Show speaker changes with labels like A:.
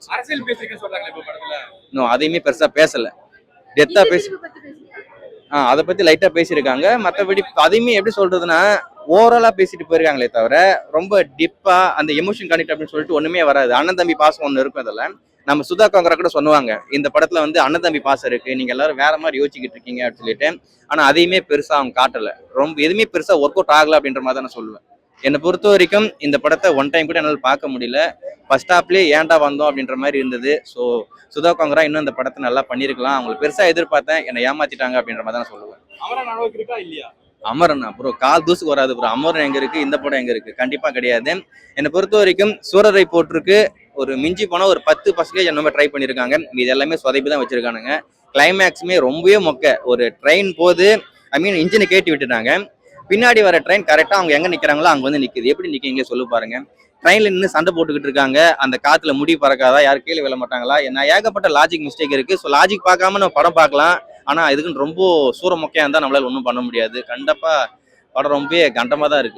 A: அரசியல் பேசிருக்கேன்னு சொல்றாங்களே இப்ப படத்துல.
B: இன்னும் அதையுமே பெருசா பேசல. டெத்தா பேசி அதை பத்தி லைட்டா பேசியிருக்காங்க. மற்றபடி அதையுமே எப்படி சொல்றதுன்னா ஓவராலா பேசிட்டு போயிருக்காங்களே தவிர ரொம்ப டிப்பா அந்த எமோஷன் கனெக்ட் அப்படின்னு சொல்லிட்டு ஒண்ணுமே வராது. அண்ணன் தம்பி பாசம் ஒண்ணு இருக்கும். இதுல நம்ம சுதா காங்கரா கூட சொல்லுவாங்க, இந்த படத்துல வந்து அண்ணன் தம்பி பாசம் இருக்கு, நீங்க எல்லாரும் வேற மாதிரி யோசிச்சுக்கிட்டு இருக்கீங்க அப்படின்னு சொல்லிட்டு. ஆனா அதையுமே பெருசா அவங்க காட்டல. ரொம்ப எதுவுமே பெருசா ஒர்க் அவுட் ஆகல அப்படின்ற மாதிரி தான் நான் சொல்லுவேன். என்னை பொறுத்த வரைக்கும் இந்த படத்தை ஒன் டைம் கூட என்னால் பார்க்க முடியல. ஃபர்ஸ்ட் ஹாப்லேயே ஏன்டா வந்தோம் அப்படின்ற மாதிரி இருந்தது. ஸோ சுதா காங்கரா இன்னும் இந்த படத்தை நல்லா பண்ணியிருக்கலாம். அவங்களுக்கு பெருசா எதிர்பார்த்தேன், என்னை ஏமாத்திட்டாங்க அப்படின்ற மாதிரி தான் சொல்லுவேன்.
A: அமரன் அளவுக்கு இருக்கா இல்லையா?
B: அமரனா ப்ரோ கால் தூசுக்கு வராது ப்ரோ. அமரன் எங்க இருக்கு, இந்த படம் எங்க இருக்கு? கண்டிப்பா கிடையாது. என்னை பொறுத்த வரைக்கும் சூரரை போட்டிருக்கு ஒரு மிஞ்சி போனா ஒரு 10% என்னமே ட்ரை பண்ணியிருக்காங்க. இது எல்லாமே சொதப்பி தான் வச்சிருக்கானுங்க. கிளைமேக்ஸுமே ரொம்பவே மொக்க. ஒரு ட்ரெயின் போது இன்ஜினை கேட்டி விட்டுட்டாங்க. பின்னாடி வர ட்ரெயின் கரெக்டா அவங்க எங்க நிக்கிறாங்களோ அங்க வந்து நிக்குது. எப்படி நிக்கீங்க சொல்லு பாருங்க. ட்ரெயின்ல நின்று சண்டை போட்டுக்கிட்டு இருக்காங்க. அந்த காத்துல முடி பறக்காதா, யாரும் கீழே விழ மாட்டாங்களா? என்ன ஏகப்பட்ட லாஜிக் மிஸ்டேக் இருக்கு. ஸோ லாஜிக் பார்க்காம நம்ம படம் பார்க்கலாம். ஆனா இதுக்குன்னு ரொம்ப சூர மொக்கையா இருந்தா நம்மளால ஒன்றும் பண்ண முடியாது. கண்டிப்பா படம் ரொம்ப கண்டமா தான் இருக்கு.